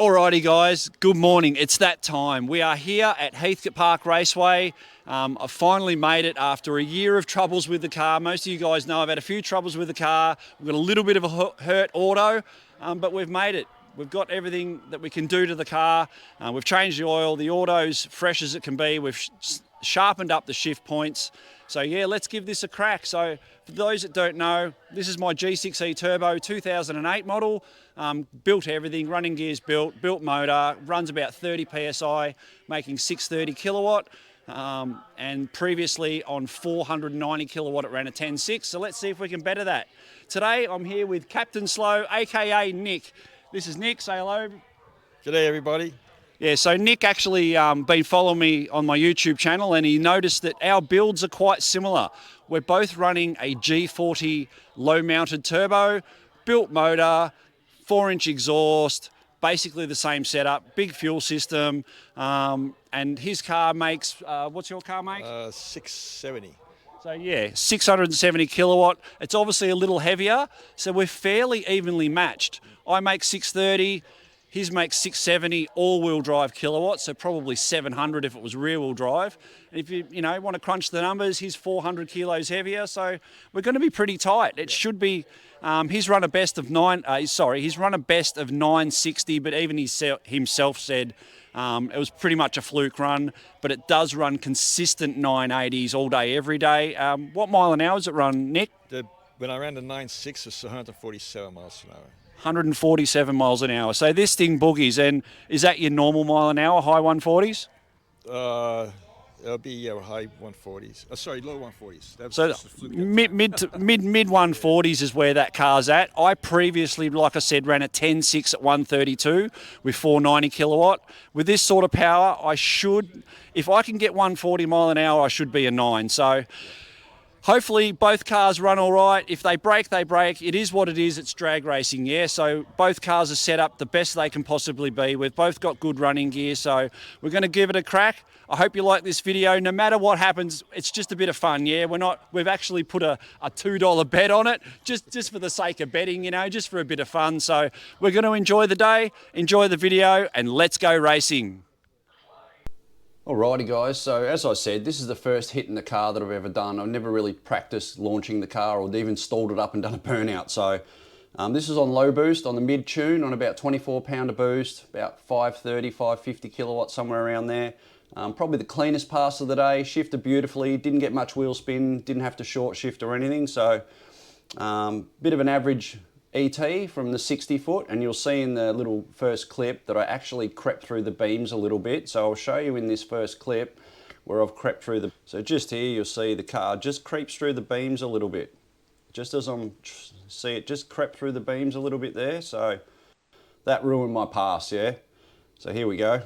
Alrighty guys, good morning. It's that time. We are here at Heathcote Park Raceway. I've finally made it after a year of troubles with the car. Most of you guys know I've had a few troubles with the car. We've got a little bit of a hurt auto, but we've made it. We've got everything that we can do to the car. We've changed the oil. The auto's fresh as it can be. We've sharpened up the shift points. So yeah, let's give this a crack. So for those that don't know, this is my G6E Turbo 2008 model. Built everything, running gears built motor, runs about 30 PSI, making 630 kilowatt. And previously on 490 kilowatt, it ran a 10.6. So let's see if we can better that. Today I'm here with Captain Slow, AKA Nick. This is Nick, say hello. G'day everybody. Yeah, so Nick actually been following me on my YouTube channel, and he noticed that our builds are quite similar. We're both running a G40 low-mounted turbo, built motor, 4-inch exhaust, basically the same setup, big fuel system, and his car makes, what's your car make? 670. So yeah, 670 kilowatt. It's obviously a little heavier, so we're fairly evenly matched. I make 630. His makes 670 all-wheel drive kilowatts, so probably 700 if it was rear-wheel drive. And if you want to crunch the numbers, he's 400 kilos heavier, so we're going to be pretty tight. It should be. He's run a best of 960, but even he himself said it was pretty much a fluke run. But it does run consistent 980s all day, every day. What mile an hour does it run, Nick? When I ran the 9.6, it was 147 miles an hour. 147 miles an hour. So this thing boogies, and is that your normal mile an hour, high 140s? It'll be high 140s. Sorry, low 140s. So mid 140s is where that car's at. I previously, like I said, ran a 10.6 at 132 with 490 kilowatt. With this sort of power, I should, if I can get 140 mile an hour, I should be a 9. So hopefully both cars run all right. If they break, they break. It is what it is. It's drag racing, yeah? So both cars are set up the best they can possibly be. We've both got good running gear, so we're going to give it a crack. I hope you like this video. No matter what happens, it's just a bit of fun, yeah? We've actually put a $2 bet on it, just for the sake of betting, just for a bit of fun. So we're going to enjoy the day, enjoy the video, and let's go racing. Alrighty guys, so as I said, this is the first hit in the car that I've ever done. I've never really practiced launching the car or even stalled it up and done a burnout. So this is on low boost, on the mid tune, on about 24 pound of boost, about 530, 550 kilowatts, somewhere around there. Probably the cleanest pass of the day, shifted beautifully, didn't get much wheel spin, didn't have to short shift or anything. So bit of an average ET from the 60 foot, and you'll see in the little first clip that I actually crept through the beams a little bit. So I'll show you in this first clip where I've crept through so just here you'll see the car just creeps through the beams a little bit. Just as see it just crept through the beams a little bit there. So that ruined my pass, yeah? So here we go.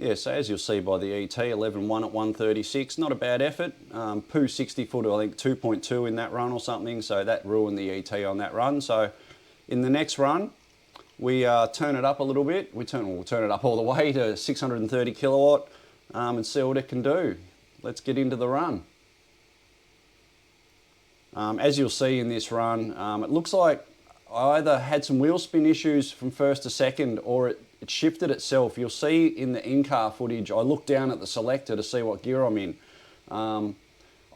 Yeah, so as you'll see by the ET, 11.1 at 136, not a bad effort. Poo 60 foot, I think 2.2 in that run or something, so that ruined the ET on that run. So in the next run, we turn it up a little bit. We'll turn it up all the way to 630 kilowatt and see what it can do. Let's get into the run. As you'll see in this run, it looks like I either had some wheel spin issues from first to second, or it shifted itself. You'll see in the in-car footage, I looked down at the selector to see what gear I'm in. I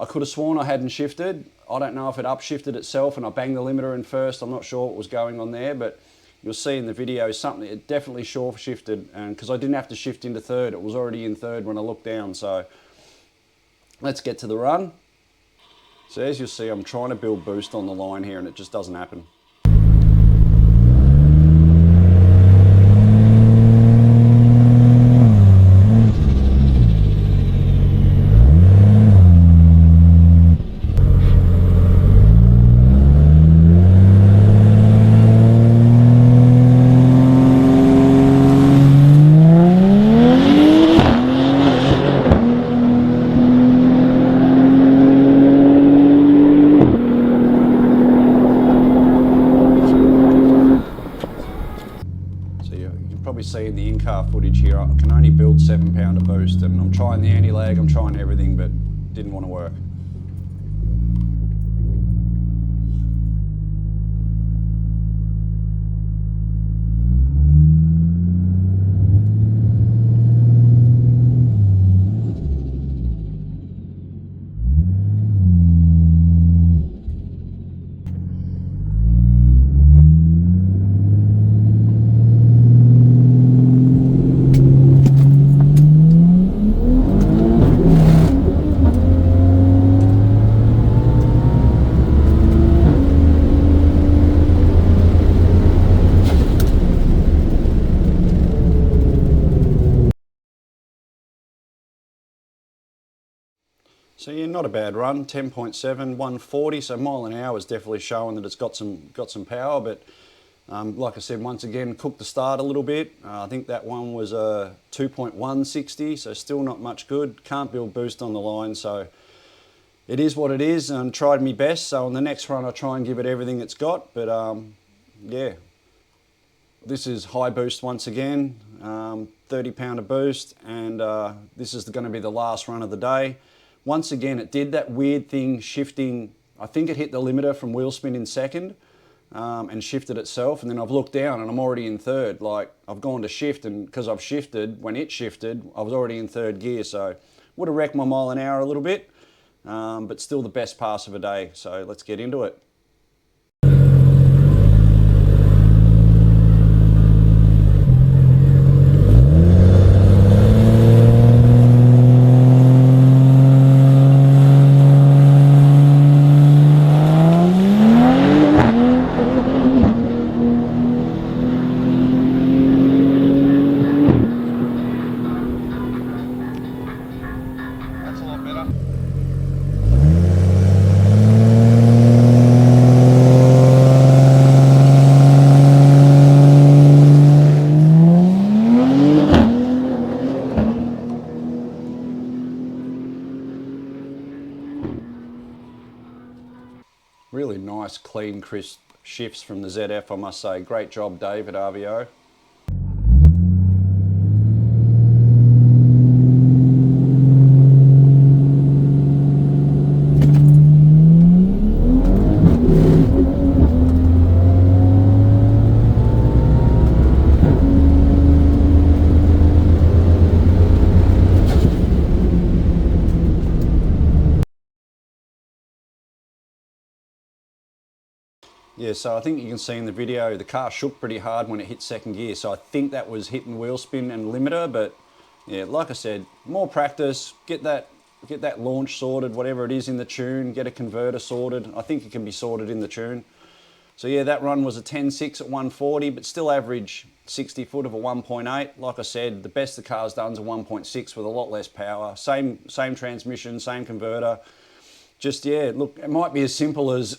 could have sworn I hadn't shifted. I don't know if it upshifted itself and I banged the limiter in first. I'm not sure what was going on there, but you'll see in the video something, it definitely short shifted, and because I didn't have to shift into third, it was already in third when I looked down. So let's get to the run. So as you'll see, I'm trying to build boost on the line here and it just doesn't happen. See in the in-car footage here, I can only build 7 pound of boost, and I'm trying the anti-lag, I'm trying everything, but didn't want to work. So yeah, not a bad run, 10.7, 140, so mile an hour is definitely showing that it's got some power, but like I said, once again, cooked the start a little bit. I think that one was a 2.160, so still not much good. Can't build boost on the line, so it is what it is, and tried me best, so on the next run I'll try and give it everything it's got, but yeah. This is high boost once again, 30 pound of boost, and this is going to be the last run of the day. Once again, it did that weird thing shifting. I think it hit the limiter from wheel spin in second and shifted itself, and then I've looked down and I'm already in third. Like, I've gone to shift, and because I've shifted, when it shifted, I was already in third gear, so would have wrecked my mile an hour a little bit, but still the best pass of a day, so let's get into it. Really nice, clean, crisp shifts from the ZF, I must say. Great job, Dave, at RVO. Yeah, so I think you can see in the video the car shook pretty hard when it hit second gear, so I think that was hitting wheel spin and limiter, but yeah, like I said, more practice, get that launch sorted, whatever it is in the tune, get a converter sorted. I think it can be sorted in the tune. So yeah, that run was a 10.6 at 140, but still average 60 foot of a 1.8. Like I said, the best the car's done is a 1.6 with a lot less power. Same transmission, same converter. Just, yeah, look, it might be as simple as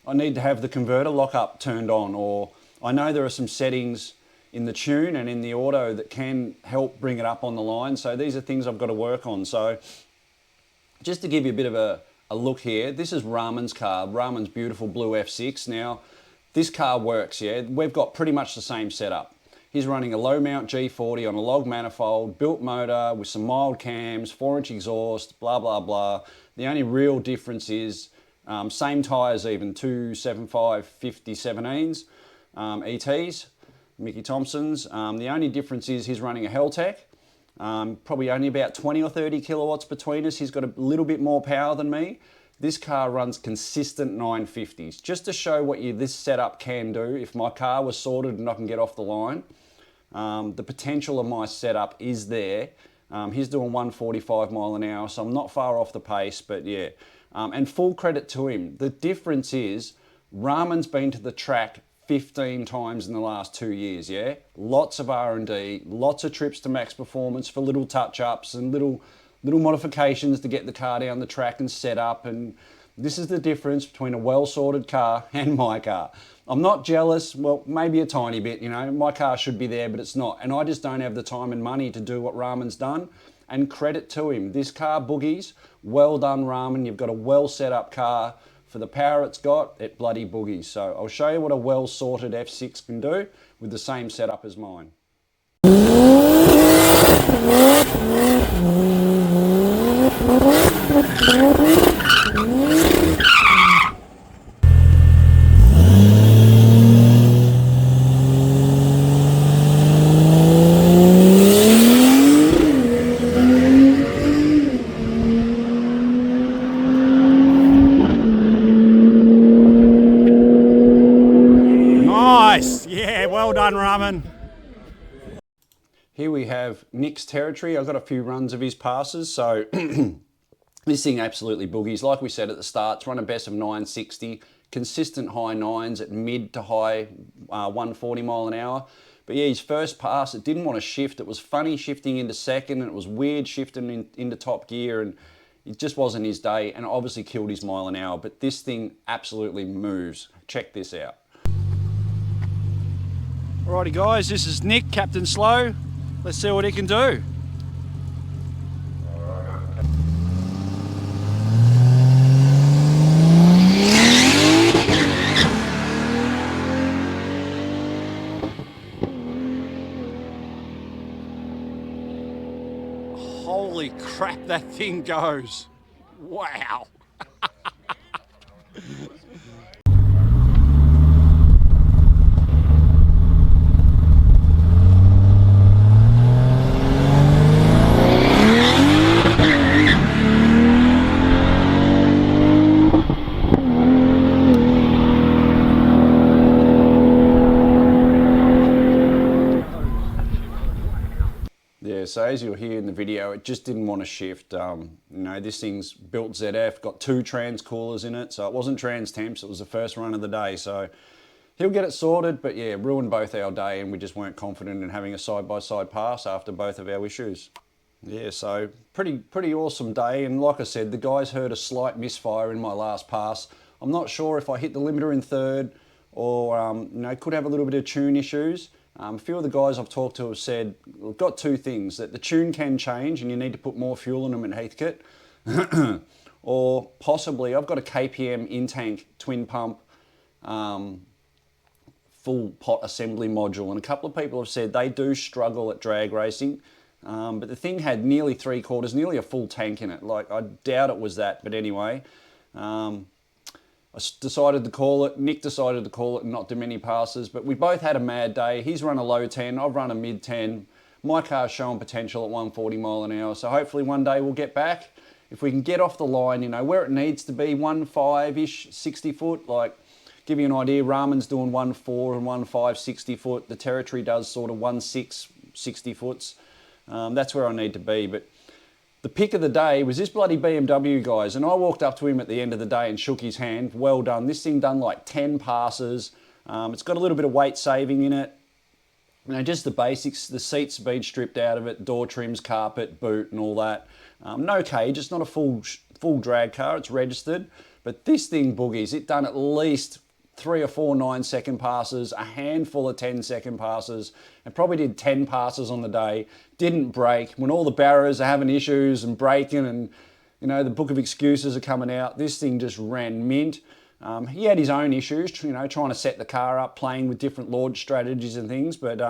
I need to have the converter lockup turned on, or I know there are some settings in the tune and in the auto that can help bring it up on the line. So these are things I've got to work on. So just to give you a bit of a look here, this is Ramen's car, Ramen's beautiful blue F6. Now, this car works, yeah? We've got pretty much the same setup. He's running a low mount G40 on a log manifold, built motor with some mild cams, 4-inch exhaust, blah, blah, blah. The only real difference is same tyres even, 275 50 17s, ETs, Mickey Thompson's. The only difference is he's running a Helltech, probably only about 20 or 30 kilowatts between us. He's got a little bit more power than me. This car runs consistent 950s, just to show what this setup can do. If my car was sorted and I can get off the line, the potential of my setup is there. He's doing 145 mile an hour, so I'm not far off the pace, but yeah, And full credit to him. The difference is Ramen's been to the track 15 times in the last 2 years, yeah? Lots of R&D, lots of trips to Maxx Performance for little touch-ups and little modifications to get the car down the track and set up. And this is the difference between a well-sorted car and my car. I'm not jealous, well, maybe a tiny bit, you know, my car should be there, but it's not. And I just don't have the time and money to do what Ramen's done. And credit to him. This car boogies, well done Ramen, you've got a well set up car. For the power it's got, it bloody boogies. So I'll show you what a well sorted F6 can do with the same setup as mine. Yeah, well done, Ramen. Here we have Nick's territory. I've got a few runs of his passes, so this thing absolutely boogies. Like we said at the start, it's run a best of 960, consistent high nines at mid to high 140 mile an hour. But yeah, his first pass, it didn't want to shift. It was funny shifting into second, and it was weird shifting into top gear, and it just wasn't his day, and obviously killed his mile an hour. But this thing absolutely moves. Check this out. Alrighty guys, this is Nick, Captain Slow. Let's see what he can do. Holy crap, that thing goes. Wow. So as you'll hear in the video, it just didn't want to shift. You know, this thing's built ZF, got 2 trans coolers in it, so it wasn't trans temps, it was the first run of the day. So he'll get it sorted, but yeah, ruined both our day, and we just weren't confident in having a side-by-side pass after both of our issues. Yeah, so pretty awesome day, and like I said, the guys heard a slight misfire in my last pass. I'm not sure if I hit the limiter in third or you know, could have a little bit of tune issues. A few of the guys I've talked to have said, we've got 2 things, that the tune can change and you need to put more fuel in them in Heathcote, or possibly I've got a KPM in-tank twin pump full pot assembly module, and a couple of people have said they do struggle at drag racing, but the thing had nearly 3/4, nearly a full tank in it. Like, I doubt it was that, but anyway. I decided to call it, Nick decided to call it and not do many passes, but we both had a mad day. He's run a low 10, I've run a mid 10. My car's showing potential at 140 mile an hour, so hopefully one day we'll get back. If we can get off the line, you know, where it needs to be, 1.5-ish, 60 foot, like, give you an idea, Ramen's doing 1.4 and 1.5, 60 foot. The territory does sort of 1.6, 60 foots. That's where I need to be, but the pick of the day was this bloody BMW, guys, and I walked up to him at the end of the day and shook his hand. Well done. This thing done like 10 passes. It's got a little bit of weight saving in it. You know, just the basics. The seats have been stripped out of it, door trims, carpet, boot, and all that. No cage. It's not a full drag car. It's registered, but this thing boogies. It done at least 3 or 4 9-second passes, a handful of 10-second passes, and probably did 10 passes on the day. Didn't break. When all the barras are having issues and breaking, and you know, the book of excuses are coming out, this thing just ran mint. He had his own issues, you know, trying to set the car up, playing with different launch strategies and things, but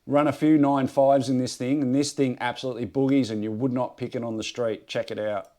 run a few 9.5s in this thing, and this thing absolutely boogies, and you would not pick it on the street. Check it out.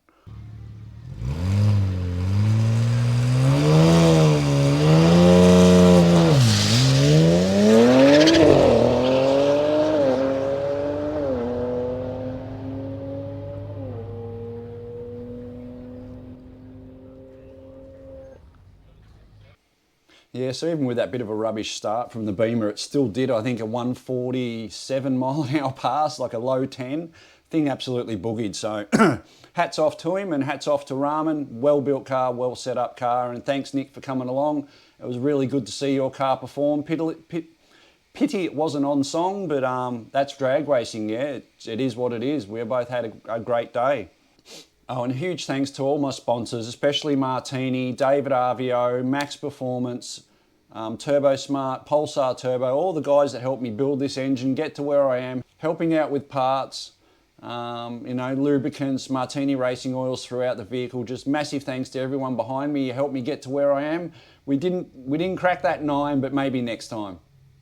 Yeah, so even with that bit of a rubbish start from the Beamer, it still did, I think, a 147 mile an hour pass, like a low 10. thing absolutely boogied. So hats off to him and hats off to Ramen. Well-built car, well set up car, and thanks Nick for coming along. It was really good to see your car perform. Pity it wasn't on song, but that's drag racing, yeah. It is what it is. We both had a great day. Oh, and huge thanks to all my sponsors, especially Martini, David Arvio, Maxx Performance, TurboSmart, Pulsar Turbo, all the guys that helped me build this engine, get to where I am, helping out with parts, you know, lubricants, Martini racing oils throughout the vehicle. Just massive thanks to everyone behind me. You helped me get to where I am. We didn't crack that 9, but maybe next time.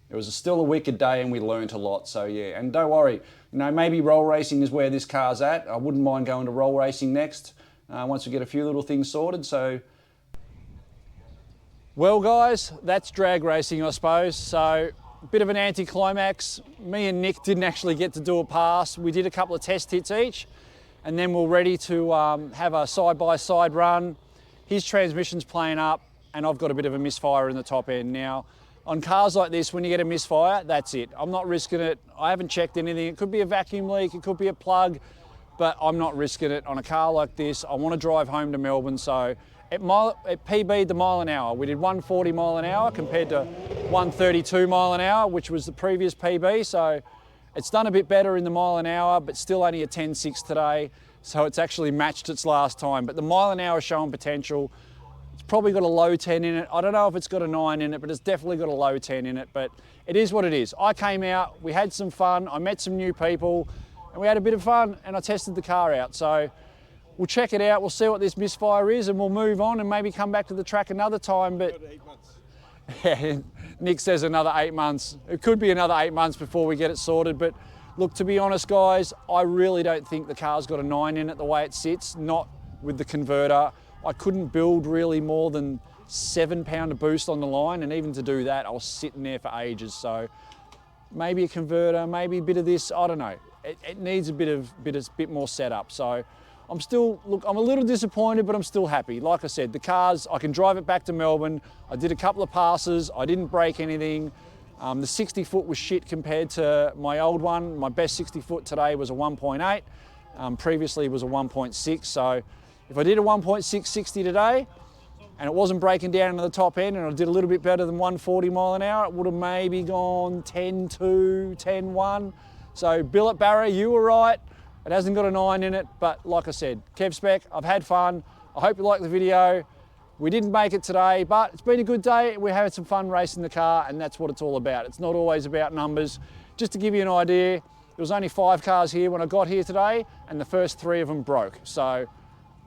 It was still a wicked day and we learnt a lot, so yeah. And don't worry, you know, maybe roll racing is where this car's at. I wouldn't mind going to roll racing next, once we get a few little things sorted, so. Well guys, that's drag racing I suppose. So a bit of an anticlimax. Me and Nick didn't actually get to do a pass. We did a couple of test hits each and then we're ready to have a side-by-side run. His transmission's playing up and I've got a bit of a misfire in the top end. Now, on cars like this, when you get a misfire, that's it. I'm not risking it. I haven't checked anything. It could be a vacuum leak, it could be a plug, but I'm not risking it on a car like this. I want to drive home to Melbourne, so it PB'd the mile an hour. We did 140 mile an hour compared to 132 mile an hour, which was the previous PB, so it's done a bit better in the mile an hour, but still only a 10.6 today, so it's actually matched its last time. But the mile an hour is showing potential. Probably got a low 10 in it. I don't know if it's got a 9 in it, but it's definitely got a low 10 in it. But it is what it is. I came out, we had some fun, I met some new people, and we had a bit of fun, and I tested the car out. So we'll check it out, we'll see what this misfire is, and we'll move on and maybe come back to the track another time. But 8 months. yeah, Nick says another 8 months. It could be another 8 months before we get it sorted. But look, to be honest, guys, I really don't think the car's got a 9 in it the way it sits, not with the converter. I couldn't build really more than 7 pound of boost on the line, and even to do that, I was sitting there for ages. So maybe a converter, maybe a bit of this, I don't know. It needs a bit more setup. So I'm still, look, I'm a little disappointed, but I'm still happy. Like I said, the cars, I can drive it back to Melbourne. I did a couple of passes, I didn't break anything. The 60 foot was shit compared to my old one. My best 60 foot today was a 1.8. Previously was a 1.6. So if I did a 1.6 60 today and it wasn't breaking down to the top end and I did a little bit better than 140 mile an hour, it would have maybe gone 10.2, 10.1. So Bill at Barra, you were right. It hasn't got a 9 in it, but like I said, KevSpec, I've had fun. I hope you liked the video. We didn't make it today, but it's been a good day. We had some fun racing the car, and that's what it's all about. It's not always about numbers. Just to give you an idea, there was only 5 cars here when I got here today, and the first 3 of them broke. So,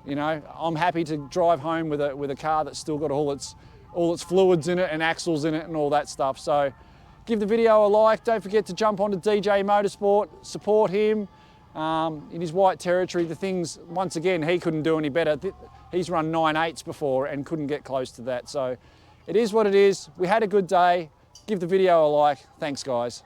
you know, I'm happy to drive home with a car that's still got all its fluids in it and axles in it and all that stuff. So give the video a like. Don't forget to jump onto DJ Motorsport, support him in his white territory. The things, once again, he couldn't do any better. He's run 9.8s before and couldn't get close to that. So it is what it is. We had a good day. Give the video a like. Thanks, guys.